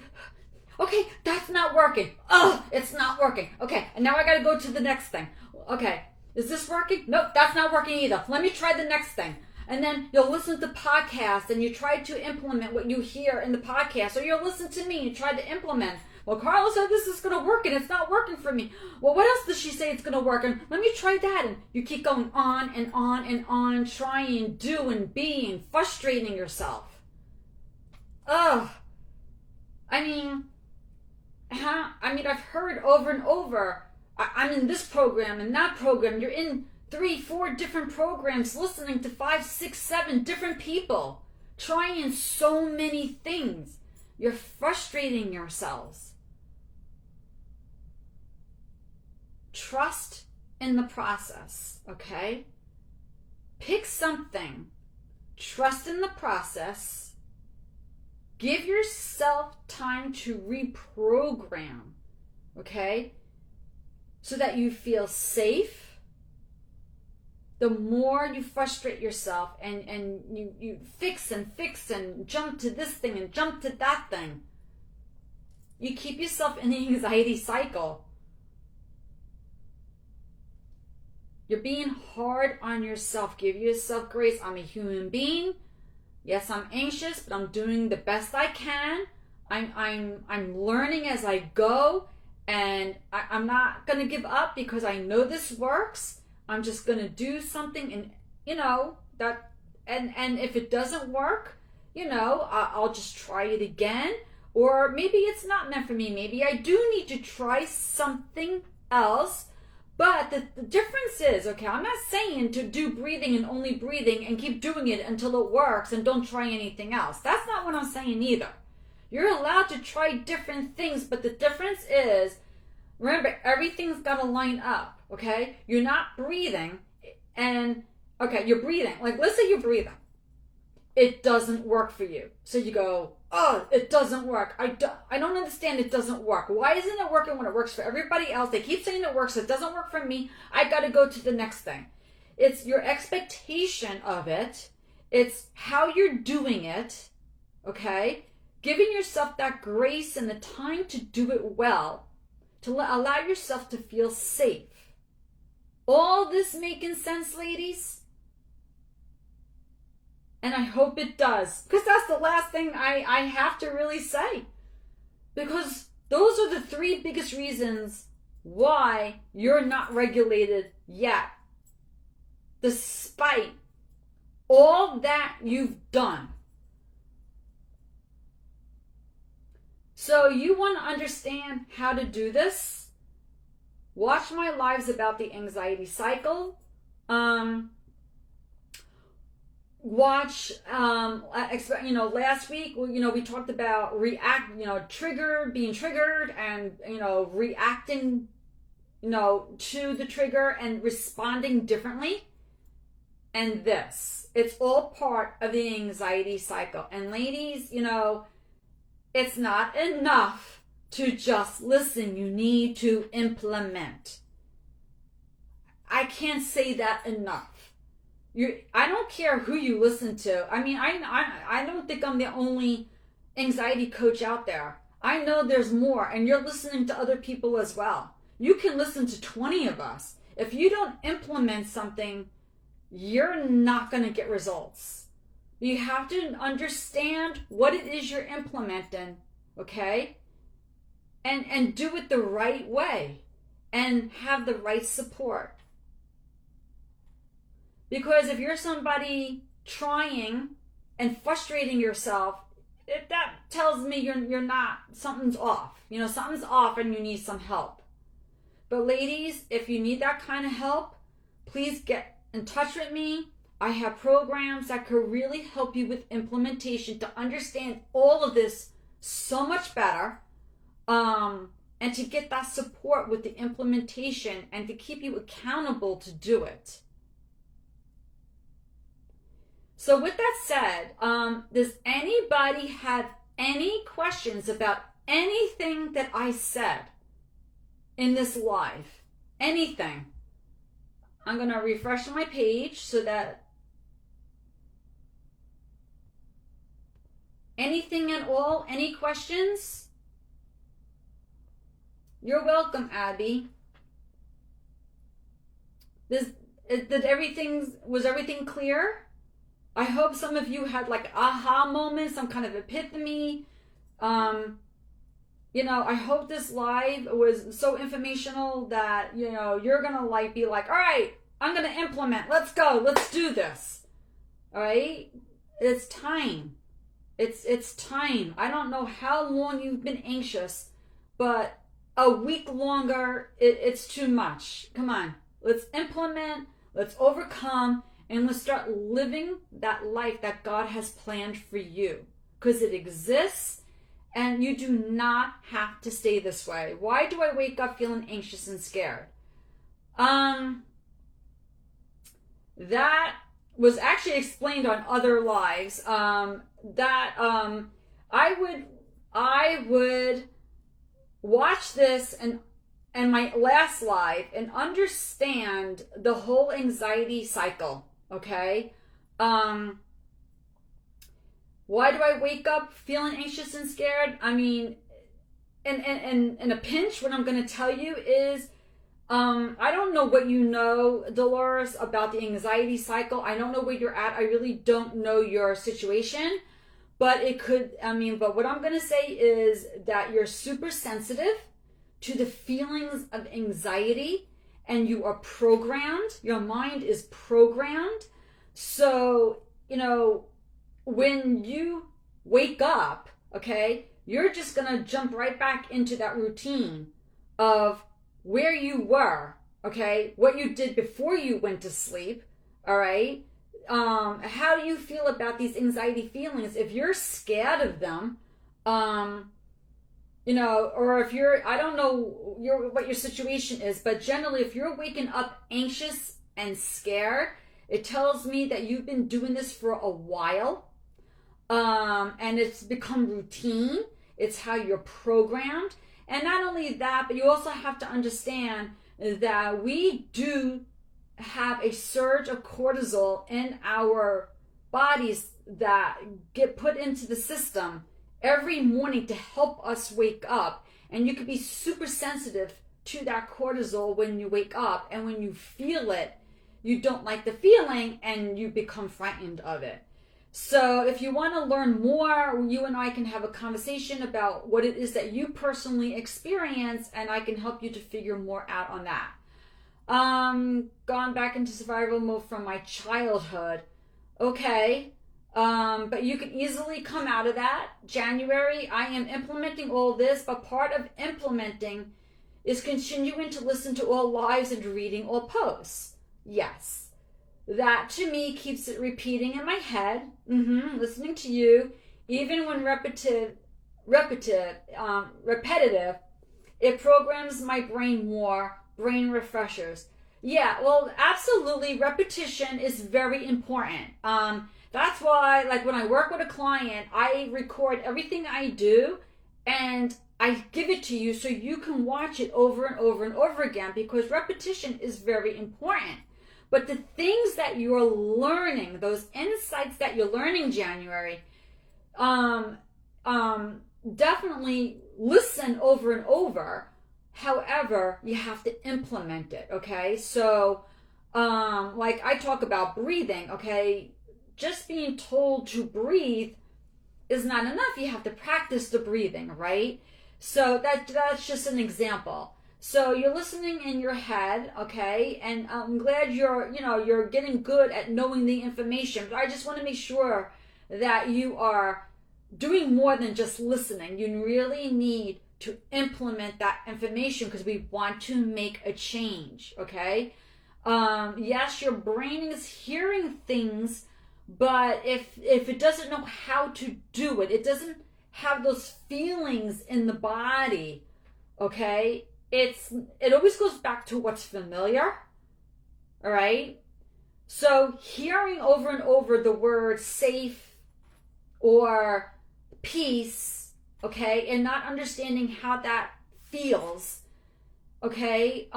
Okay, that's not working. Oh, it's not working. Okay, and now I gotta go to the next thing. Okay, is this working? Nope, that's not working either. Let me try the next thing. And then you'll listen to podcasts and you try to implement what you hear in the podcast. Or you'll listen to me and try to implement. Well, Carla said this is going to work and it's not working for me. Well, what else does she say it's going to work? And let me try that. And you keep going on and on, trying, doing, being, frustrating yourself. Ugh. I've heard over and over, I'm in this program and that program. You're in 3, 4 different programs, listening to 5, 6, 7 different people, trying so many things. You're frustrating yourselves. Trust in the process, okay? Pick something. Trust in the process. Give yourself time to reprogram, okay? So that you feel safe. The more you frustrate yourself and you fix and jump to this thing and jump to that thing, you keep yourself in the anxiety cycle. You're being hard on yourself. Give yourself grace. I'm a human being. Yes, I'm anxious, but I'm doing the best I can. I'm learning as I go, and I'm not going to give up because I know this works. I'm just going to do something and if it doesn't work, I'll just try it again. Or maybe it's not meant for me. Maybe I do need to try something else, But the difference is, okay, I'm not saying to do breathing and only breathing and keep doing it until it works and don't try anything else. That's not what I'm saying either. You're allowed to try different things, but the difference is, remember, everything's got to line up, okay? You're not breathing and, okay, you're breathing. Like, let's say you're breathing. It doesn't work for you. So you go, oh, it doesn't work. I don't understand, it doesn't work. Why isn't it working when it works for everybody else? They keep saying it works. It doesn't work for me. I got to go to the next thing. It's your expectation of it. It's how you're doing it, okay? Giving yourself that grace and the time to do it well, to allow yourself to feel safe. All this making sense, ladies? And I hope it does, because that's the last thing I have to really say. Because those are the three biggest reasons why you're not regulated yet, despite all that you've done. So you want to understand how to do this? Watch my lives about the anxiety cycle. Watch, last week, we talked about being triggered and, reacting, to the trigger and responding differently. And it's all part of the anxiety cycle. And ladies, it's not enough to just listen. You need to implement. I can't say that enough. I don't care who you listen to. I mean, I don't think I'm the only anxiety coach out there. I know there's more, and you're listening to other people as well. You can listen to 20 of us. If you don't implement something, you're not going to get results. You have to understand what it is you're implementing, okay? And do it the right way and have the right support. Because if you're somebody trying and frustrating yourself, that tells me you're not, something's off. Something's off and you need some help. But ladies, if you need that kind of help, please get in touch with me. I have programs that could really help you with implementation to understand all of this so much better, and to get that support with the implementation and to keep you accountable to do it. So with that said, does anybody have any questions about anything that I said in this live? Anything? I'm going to refresh my page so that anything at all, any questions? You're welcome, Abby. Was everything clear? I hope some of you had like aha moments, some kind of epiphany. I hope this live was so informational that, you're going to be like, all right, I'm going to implement. Let's go. Let's do this. All right. It's time. It's time. I don't know how long you've been anxious, but a week longer, it's too much. Come on. Let's implement. Let's overcome. And let's start living that life that God has planned for you. Because it exists, and you do not have to stay this way. Why do I wake up feeling anxious and scared? That was actually explained on other lives. I would watch this and my last live and understand the whole anxiety cycle. Okay. Why do I wake up feeling anxious and scared? I mean, in a pinch, what I'm going to tell you is, I don't know what you know, Dolores, about the anxiety cycle. I don't know where you're at. I really don't know your situation, but but what I'm going to say is that you're super sensitive to the feelings of anxiety. And you are programmed, your mind is programmed. So, when you wake up, okay, you're just going to jump right back into that routine of where you were okay? What you did before you went to sleep, all right? How do you feel about these anxiety feelings? If you're scared of them, or if you're, I don't know what your situation is, but generally if you're waking up anxious and scared, it tells me that you've been doing this for a while, and it's become routine. It's how you're programmed. And not only that, but you also have to understand that we do have a surge of cortisol in our bodies that get put into the system every morning to help us wake up. And you can be super sensitive to that cortisol when you wake up, and when you feel it, you don't like the feeling and you become frightened of it. So if you want to learn more, you and I can have a conversation about what it is that you personally experience, and I can help you to figure more out on that. Gone back into survival mode from my childhood. Okay. But you can easily come out of that. January, I am implementing all this, but part of implementing is continuing to listen to all lives and reading all posts. Yes. That to me keeps it repeating in my head, listening to you, even when repetitive, it programs my brain more, brain refreshers. Yeah, well, absolutely, repetition is very important. That's why, like when I work with a client, I record everything I do and I give it to you so you can watch it over and over and over again, because repetition is very important. But the things that you're learning, those insights that you're learning, January, definitely listen over and over. However, you have to implement it, okay? So, like I talk about breathing, okay? Just being told to breathe is not enough. You have to practice the breathing, right? So that's just an example. So you're listening in your head, okay? And I'm glad you're getting good at knowing the information. But I just want to make sure that you are doing more than just listening. You really need to implement that information because we want to make a change, okay? Yes, your brain is hearing things, but if it doesn't know how to do it, it doesn't have those feelings in the body, okay? It always goes back to what's familiar, all right? So hearing over and over the word safe or peace, okay, and not understanding how that feels, okay,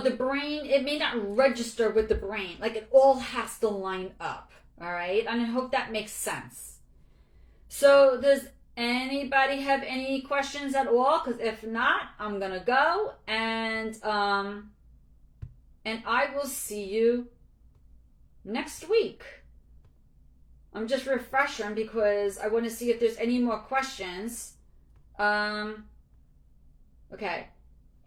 the brain, it may not register with the brain. Like it all has to line up, all right? And I hope that makes sense. So does anybody have any questions at all? Because if not, I'm gonna go and I will see you next week. I'm just refreshing because I want to see if there's any more questions. Okay.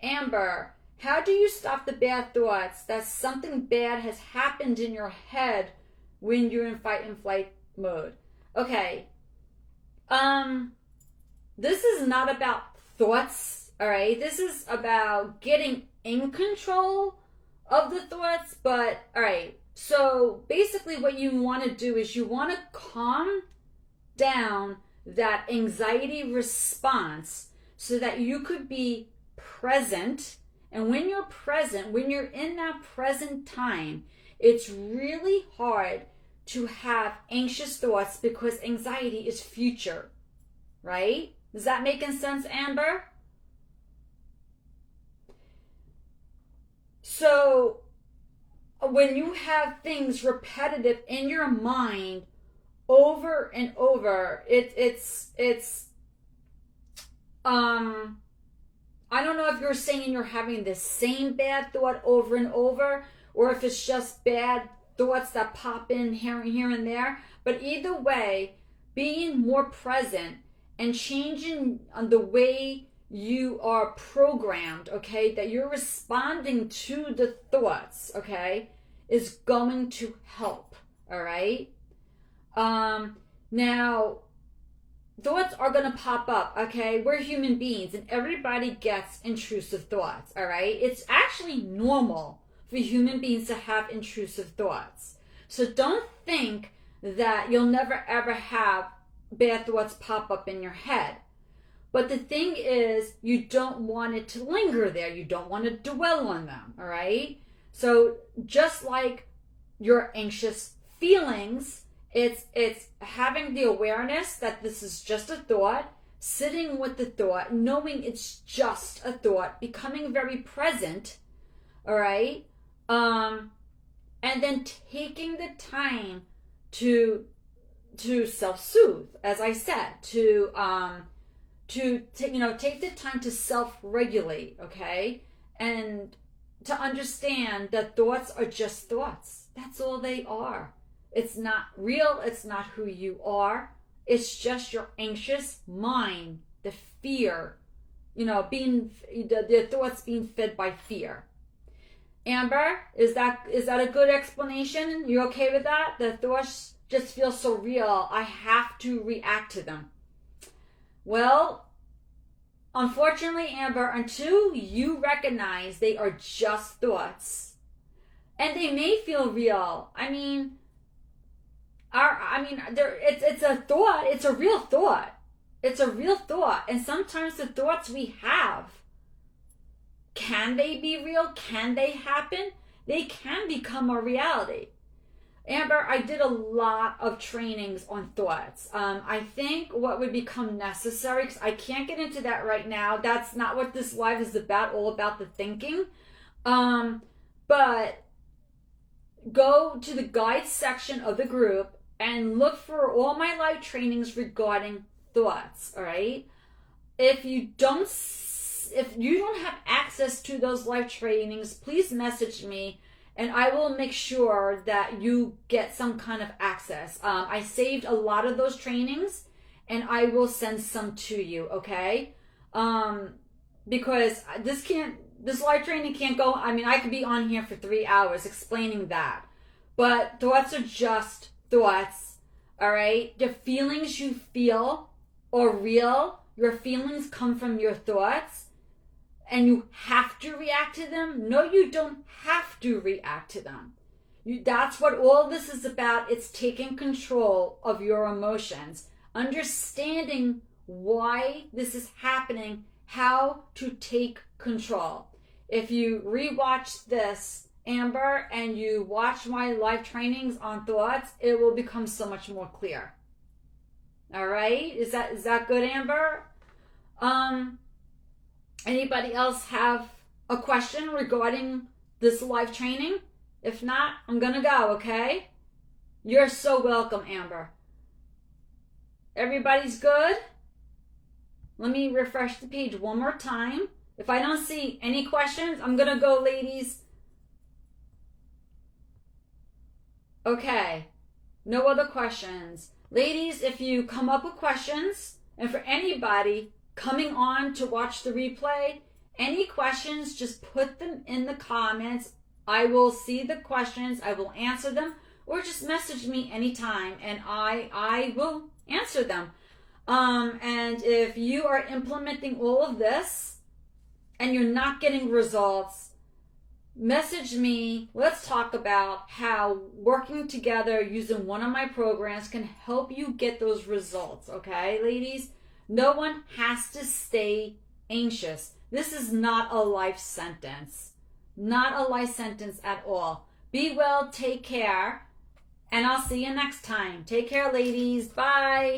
Amber, how do you stop the bad thoughts that something bad has happened in your head when you're in fight and flight mode? Okay. This is not about thoughts, all right? This is about getting in control of the thoughts, but all right. So basically what you want to do is you want to calm down that anxiety response so that you could be present. And when you're present, when you're in that present time, it's really hard to have anxious thoughts because anxiety is future, right? Is that making sense, Amber? So when you have things repetitive in your mind over and over, it's I don't know if you're saying you're having the same bad thought over and over, or if it's just bad thoughts that pop in here and there. But either way, being more present and changing on the way you are programmed, okay, that you're responding to the thoughts, okay, is going to help, all right? Now, thoughts are going to pop up, okay? We're human beings and everybody gets intrusive thoughts, all right? It's actually normal for human beings to have intrusive thoughts. So don't think that you'll never ever have bad thoughts pop up in your head. But the thing is, you don't want it to linger there. You don't want to dwell on them, all right? So just like your anxious feelings, it's having the awareness that this is just a thought, sitting with the thought, knowing it's just a thought, becoming very present, all right? And then taking the time to self-soothe, as I said, to take the time to self-regulate, okay? And to understand that thoughts are just thoughts. That's all they are. It's not real. It's not who you are. It's just your anxious mind, the fear, being the thoughts being fed by fear. Amber, is that a good explanation? You okay with that? The thoughts just feel so real. I have to react to them. Well, unfortunately, Amber, until you recognize they are just thoughts, and they may feel real. It's a thought. It's a real thought. It's a real thought. And sometimes the thoughts we have, can they be real? Can they happen? They can become a reality. Amber, I did a lot of trainings on thoughts. I think what would become necessary, because I can't get into that right now. That's not what this live is about, all about the thinking. But go to the guide section of the group and look for all my live trainings regarding thoughts, all right? If you don't have access to those live trainings, please message me and I will make sure that you get some kind of access. I saved a lot of those trainings and I will send some to you, okay? Because this live training can't go, I could be on here for 3 hours explaining that. But thoughts are just thoughts, all right? The feelings you feel are real. Your feelings come from your thoughts. And you have to react to them? No, you don't have to react to them. That's what all this is about. It's taking control of your emotions, understanding why this is happening, how to take control. If you rewatch this, Amber, and you watch my live trainings on thoughts, it will become so much more clear. All right? Is that good, Amber? Anybody else have a question regarding this live training? If not, I'm gonna go, okay? You're so welcome, Amber. Everybody's good? Let me refresh the page one more time. If I don't see any questions, I'm gonna go, ladies. Okay, no other questions. Ladies, if you come up with questions, and for anybody coming on to watch the replay, any questions, just put them in the comments. I will see the questions, I will answer them, or just message me anytime and I will answer them. And if you are implementing all of this and you're not getting results, message me. Let's talk about how working together using one of my programs can help you get those results, okay, ladies? No one has to stay anxious. This is not a life sentence. Not a life sentence at all. Be well, take care, and I'll see you next time. Take care, ladies. Bye.